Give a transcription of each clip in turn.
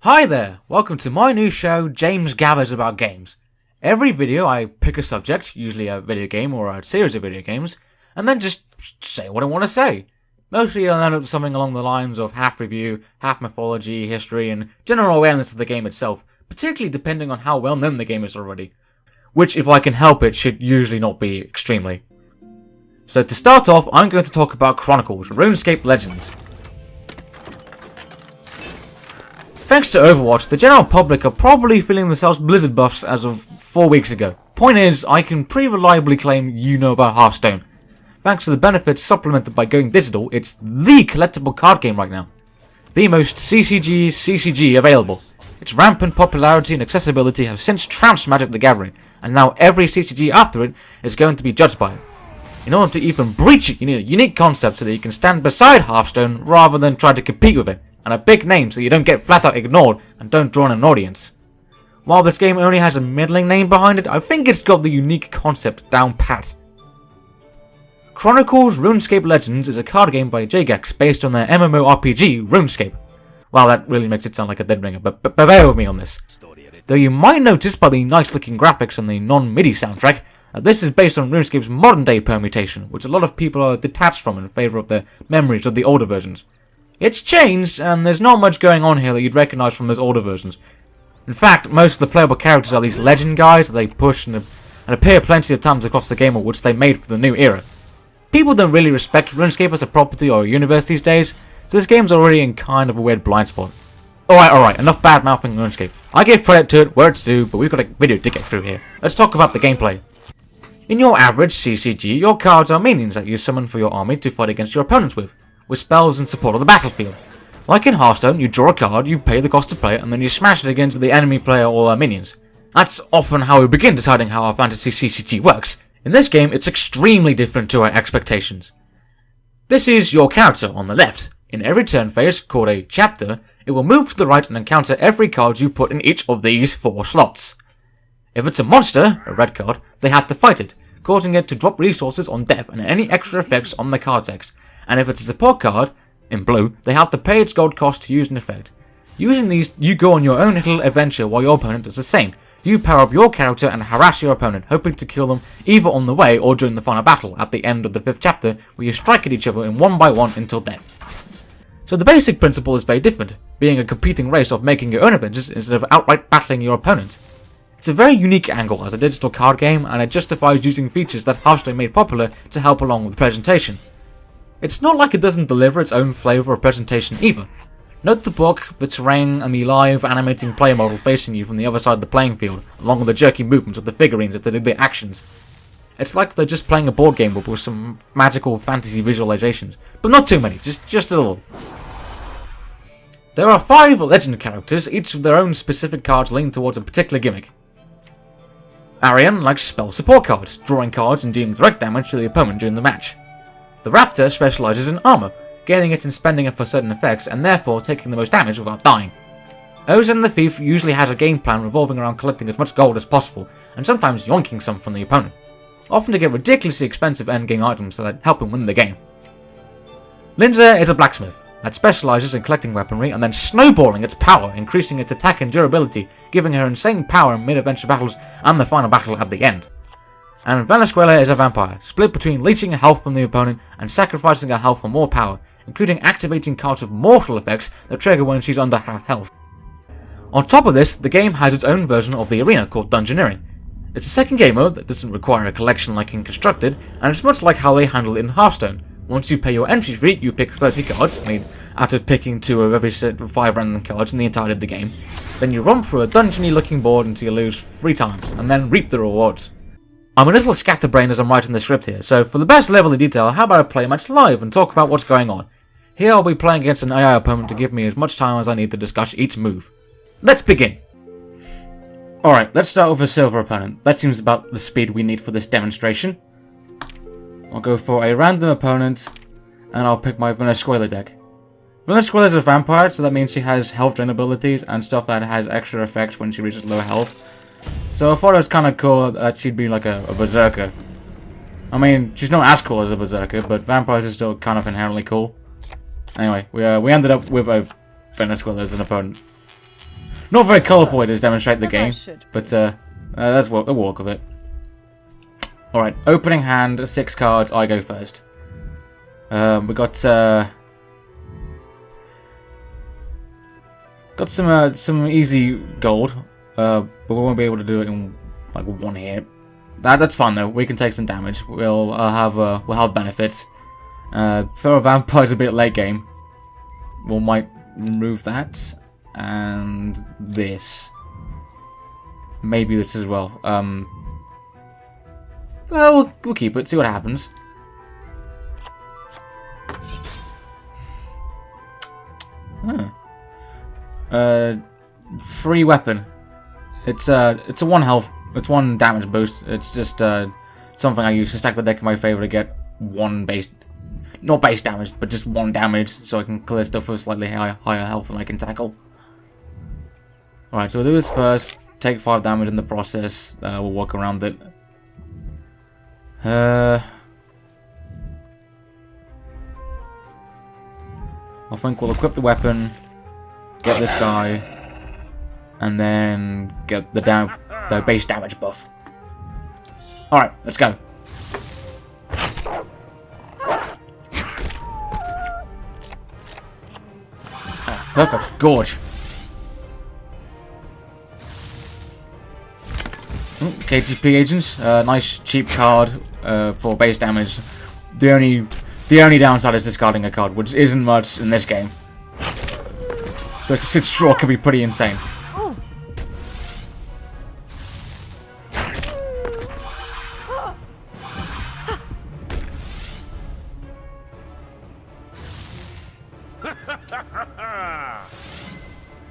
Hi there, welcome to my new show, James Gathers About Games. Every video I pick a subject, usually a video game or a series of video games, and then just say what I want to say. Mostly I'll end up with something along the lines of half review, half mythology, history, and general awareness of the game itself, particularly depending on how well known the game is already. Which, if I can help it, should usually not be extremely. So to start off, I'm going to talk about Chronicles, Runescape Legends. Thanks to Overwatch, the general public are probably feeling themselves Blizzard buffs as of 4 weeks ago. Point is, I can pretty reliably claim you know about Hearthstone. Thanks to the benefits supplemented by going digital, it's the collectible card game right now. The most CCG available. Its rampant popularity and accessibility have since trounced Magic the Gathering, and now every CCG after it is going to be judged by it. In order to even breach it, you need a unique concept so that you can stand beside Hearthstone rather than try to compete with it, and a big name so you don't get flat out ignored and don't draw in an audience. While this game only has a middling name behind it, I think it's got the unique concept down pat. Chronicles RuneScape Legends is a card game by Jagex based on their MMORPG RuneScape. Wow, that really makes it sound like a dead ringer, but bear with me on this. Though you might notice by the nice looking graphics and the non-MIDI soundtrack, that this is based on RuneScape's modern day permutation, which a lot of people are detached from in favour of their memories of the older versions. It's changed, and there's not much going on here that you'd recognise from those older versions. In fact, most of the playable characters are these legend guys that they push and appear plenty of times across the game, which they made for the new era. People don't really respect RuneScape as a property or a universe these days, so this game's already in kind of a weird blind spot. Alright, enough bad mouthing RuneScape. I give credit to it where it's due, but we've got a video to get through here. Let's talk about the gameplay. In your average CCG, your cards are minions that you summon for your army to fight against your opponents with spells in support of the battlefield. Like in Hearthstone, you draw a card, you pay the cost to play it, and then you smash it against the enemy player or their minions. That's often how we begin deciding how our fantasy CCG works. In this game, it's extremely different to our expectations. This is your character on the left. In every turn phase, called a chapter, it will move to the right and encounter every card you put in each of these 4 slots. If it's a monster, a red card, they have to fight it, causing it to drop resources on death and any extra effects on the card text. And if it's a support card, in blue, they have to pay its gold cost to use an effect. Using these, you go on your own little adventure while your opponent does the same. You power up your character and harass your opponent, hoping to kill them either on the way or during the final battle at the end of the 5th chapter, where you strike at each other in 1 by 1 until death. So the basic principle is very different, being a competing race of making your own adventures instead of outright battling your opponent. It's a very unique angle as a digital card game, and it justifies using features that Hearthstone made popular to help along with the presentation. It's not like it doesn't deliver its own flavour of presentation either. Note the book, the terrain, and the live animating player model facing you from the other side of the playing field, along with the jerky movements of the figurines as they do their actions. It's like they're just playing a board game but with some magical fantasy visualizations, but not too many, just a little. There are 5 legend characters, each with their own specific cards leaning towards a particular gimmick. Arian likes spell support cards, drawing cards and dealing direct damage to the opponent during the match. The Raptor specialises in armour, gaining it and spending it for certain effects, and therefore taking the most damage without dying. Ozan the Thief usually has a game plan revolving around collecting as much gold as possible, and sometimes yonking some from the opponent, often to get ridiculously expensive endgame items that help him win the game. Linza is a blacksmith that specialises in collecting weaponry and then snowballing its power, increasing its attack and durability, giving her insane power in mid-adventure battles and the final battle at the end. And Venezuela is a vampire, split between leeching health from the opponent and sacrificing her health for more power, including activating cards with mortal effects that trigger when she's under half health. On top of this, the game has its own version of the arena called Dungeoneering. It's a second game mode that doesn't require a collection like in Constructed, and it's much like how they handle it in Hearthstone. Once you pay your entry fee, you pick 30 cards, out of picking 2 of every 5 random cards in the entirety of the game. Then you romp through a dungeony looking board until you lose 3 times, and then reap the rewards. I'm a little scatterbrained as I'm writing the script here, so for the best level of detail, how about I play a match live and talk about what's going on? Here I'll be playing against an AI opponent to give me as much time as I need to discuss each move. Let's begin! Alright, let's start with a silver opponent. That seems about the speed we need for this demonstration. I'll go for a random opponent, and I'll pick my Venezuela deck. Venezuela is a vampire, so that means she has health drain abilities and stuff that has extra effects when she reaches low health. So I thought it was kind of cool that she'd be like a berserker. I mean, she's not as cool as a berserker, but vampires are still kind of inherently cool. Anyway, we ended up with a Venezuela as an opponent. Not very colourful way to demonstrate the As I game, should. but let's walk with it. Alright, opening hand, 6 cards, I go first. We got some easy gold, but we won't be able to do it in like one hit. That's fine though. We can take some damage. We'll have benefits. Throw a vampire's a bit late game. We might remove that and this. Maybe this as well. Well, we'll keep it. See what happens. Free weapon. It's a 1 health. It's 1 damage boost. It's just something I use to stack the deck in my favor to get 1 base, not base damage, but just 1 damage, so I can clear stuff with slightly higher health than I can tackle. All right, so we'll do this first. Take 5 damage in the process. We'll work around it. I think we'll equip the weapon, get this guy, and then get the base damage buff. Alright, let's go. Perfect. Gorge. Ooh, KTP agents. Nice cheap card for base damage. The only downside is discarding a card, which isn't much in this game. But its straw can be pretty insane.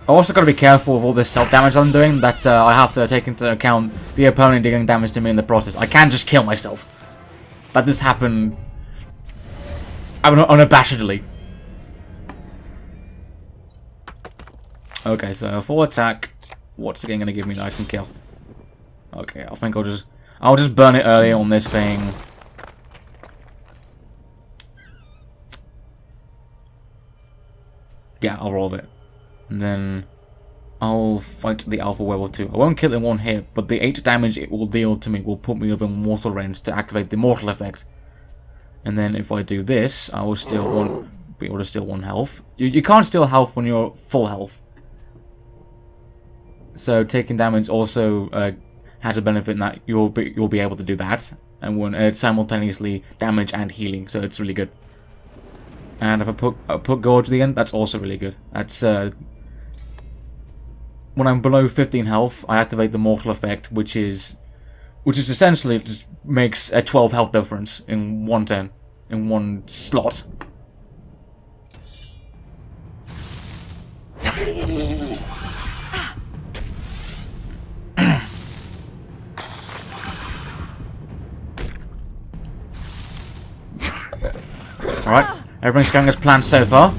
I also got to be careful with all this self-damage I'm doing, that I have to take into account the opponent dealing damage to me in the process. I can't just kill myself. That just happened unabashedly. Okay, so full attack. What's the game going to give me that I can kill? Okay, I think I'll just burn it early on this thing. Yeah, I'll roll it. And then I'll fight the Alpha Werewolf too. I won't kill it in 1 hit, but the 8 damage it will deal to me will put me within mortal range to activate the mortal effect. And then if I do this, I will still be able to steal 1 health. You can't steal health when you're full health. So taking damage also has a benefit in that you'll be able to do that, and when it's simultaneously damage and healing, so it's really good. And if I put Gorge at the end, that's also really good. That's when I'm below 15 health, I activate the mortal effect, which is essentially just makes a 12 health difference in 1 turn, in 1 slot. Alright, everything's going as planned so far.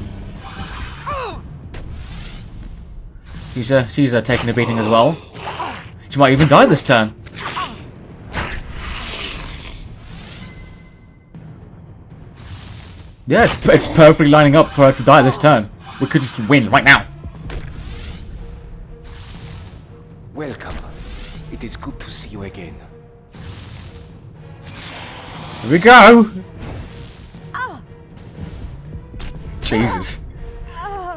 She's taking a beating as well. She might even die this turn. Yeah, it's perfectly lining up for her to die this turn. We could just win right now. Welcome. It is good to see you again. Here we go. Jesus.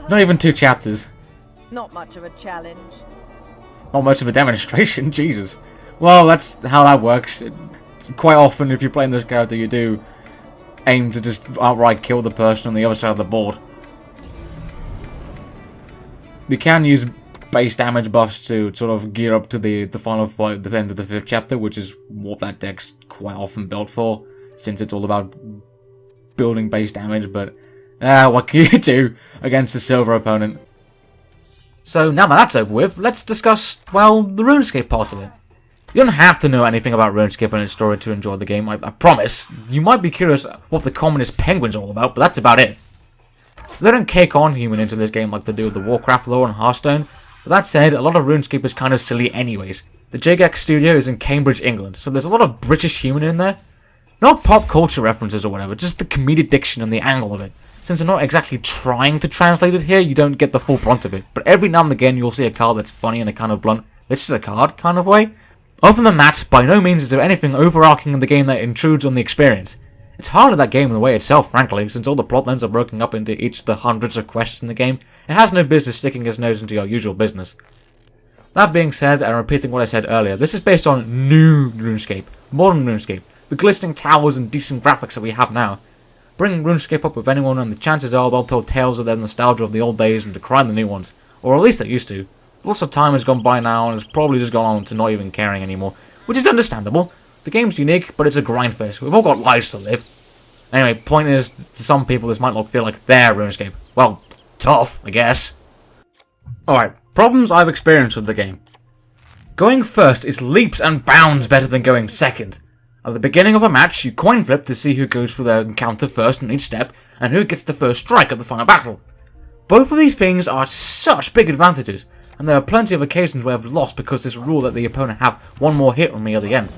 Not even 2 chapters. Not much of a challenge. Not much of a demonstration, Jesus. Well, that's how that works. Quite often, if you're playing this character, you do aim to just outright kill the person on the other side of the board. You can use base damage buffs to sort of gear up to the final fight at the end of the 5th chapter, which is what that deck's quite often built for, since it's all about building base damage, but what can you do against a silver opponent? So now that that's over with, let's discuss, well, the Runescape part of it. You don't have to know anything about Runescape and its story to enjoy the game, I promise. You might be curious what the communist penguin's all about, but that's about it. They don't cake on human into this game like they do with the Warcraft lore and Hearthstone, but that said, a lot of Runescape is kind of silly anyways. The JGEX studio is in Cambridge, England, so there's a lot of British humour in there. Not pop culture references or whatever, just the comedic diction and the angle of it. Since they're not exactly trying to translate it here, you don't get the full brunt of it. But every now and again, you'll see a card that's funny in a kind of blunt, this is a card kind of way. Other than that, by no means is there anything overarching in the game that intrudes on the experience. It's harder that game in the way itself, frankly, since all the plot lines are broken up into each of the hundreds of quests in the game. It has no business sticking its nose into your usual business. That being said, and repeating what I said earlier, this is based on new Runescape, modern Runescape, the glistening towers and decent graphics that we have now. Bring Runescape up with anyone and the chances are they'll tell tales of their nostalgia of the old days and decry the new ones. Or at least they used to. Lots of time has gone by now and it's probably just gone on to not even caring anymore, which is understandable. The game's unique, but it's a grind fest. We've all got lives to live. Anyway, point is, to some people this might not feel like their RuneScape. Well, tough, I guess. Alright, problems I've experienced with the game. Going first is leaps and bounds better than going second. At the beginning of a match, you coin flip to see who goes for their encounter first in each step, and who gets the first strike at the final battle. Both of these things are such big advantages, and there are plenty of occasions where I've lost because this rule that the opponent have one more hit on me at the end.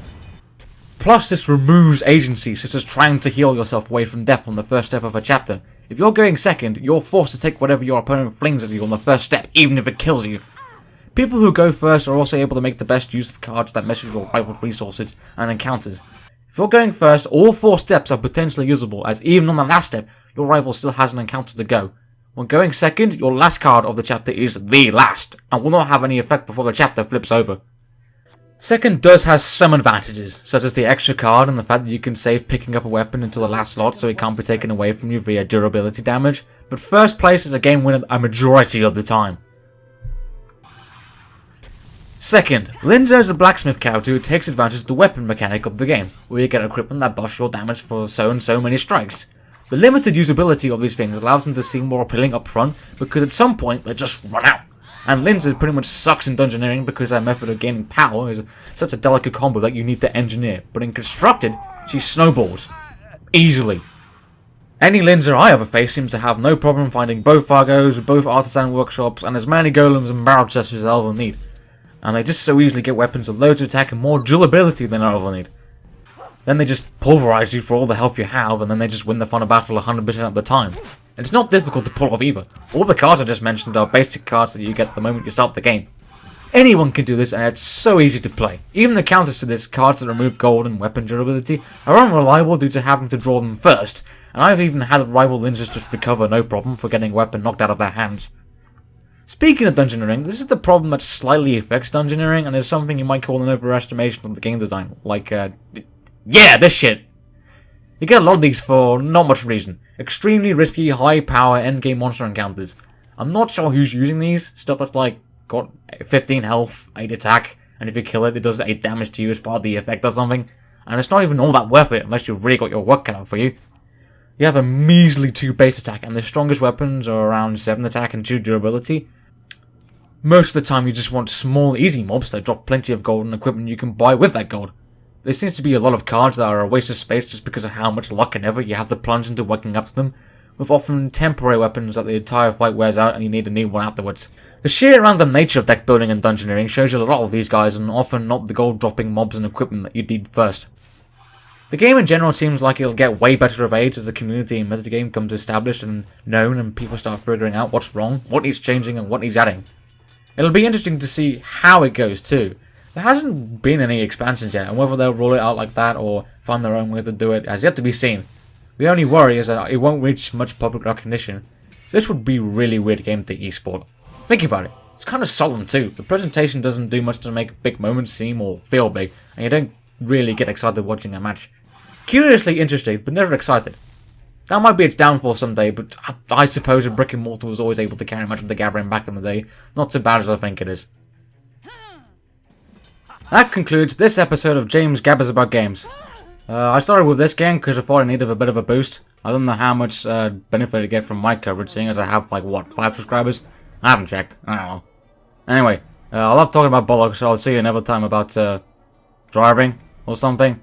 Plus, this removes agency, such as trying to heal yourself away from death on the first step of a chapter. If you're going second, you're forced to take whatever your opponent flings at you on the first step, even if it kills you. People who go first are also able to make the best use of cards that mess with your rival's resources and encounters. If you're going first, all 4 steps are potentially usable, as even on the last step, your rival still has an encounter to go. When going second, your last card of the chapter is the last, and will not have any effect before the chapter flips over. Second does have some advantages, such as the extra card and the fact that you can save picking up a weapon until the last slot so it can't be taken away from you via durability damage, but first place is a game winner a majority of the time. Second, Linzer is a blacksmith character who takes advantage of the weapon mechanic of the game, where you get equipment that buffs your damage for so and so many strikes. The limited usability of these things allows them to seem more appealing up front, because at some point they just run out. And Linzer pretty much sucks in dungeoneering because her method of gaining power is such a delicate combo that you need to engineer, but in constructed, she snowballs. Easily. Any Linzer I ever faced seems to have no problem finding both Fargos, both artisan workshops, and as many golems and barrel chests as they'll ever need. And they just so easily get weapons with loads of attack and more durability than they'll ever need. Then they just pulverize you for all the health you have, and then they just win the final battle 100% of the time. It's not difficult to pull off either. All the cards I just mentioned are basic cards that you get the moment you start the game. Anyone can do this, and it's so easy to play. Even the counters to this, cards that remove gold and weapon durability, are unreliable due to having to draw them first, and I've even had rival Linzers just recover no problem for getting a weapon knocked out of their hands. Speaking of dungeoneering, this is the problem that slightly affects dungeoneering, and is something you might call an overestimation of the game design. Like, yeah, this shit! You get a lot of these for not much reason. Extremely risky, high power endgame monster encounters. I'm not sure who's using these. Stuff that's like, got 15 health, 8 attack, and if you kill it, it does 8 damage to you as part of the effect or something. And it's not even all that worth it unless you've really got your work cut out for you. You have a measly 2 base attack, and the strongest weapons are around 7 attack and 2 durability. Most of the time you just want small, easy mobs that drop plenty of gold and equipment you can buy with that gold. There seems to be a lot of cards that are a waste of space just because of how much luck and effort you have to plunge into working up to them, with often temporary weapons that the entire fight wears out and you need a new one afterwards. The sheer random nature of deck building and dungeoneering shows you a lot of these guys, and often not the gold dropping mobs and equipment that you need first. The game in general seems like it'll get way better of age as the community and metagame comes established and known, and people start figuring out what's wrong, what needs changing, and what needs adding. It'll be interesting to see how it goes too. There hasn't been any expansions yet, and whether they'll roll it out like that or find their own way to do it has yet to be seen. The only worry is that it won't reach much public recognition. This would be a really weird game to esport. Think about it, it's kind of solemn too. The presentation doesn't do much to make big moments seem or feel big, and you don't really get excited watching a match. Curiously interested, but never excited. That might be its downfall someday, but I suppose a brick and mortar was always able to carry Magic the Gathering back in the day. Not so bad as I think it is. That concludes this episode of James Gabbers About Games. I started with this game because I thought I needed a bit of a boost. I don't know how much benefit I get from my coverage, seeing as I have, like, what, 5 subscribers? I haven't checked. I don't know. Anyway, I love talking about bollocks, so I'll see you another time about driving or something.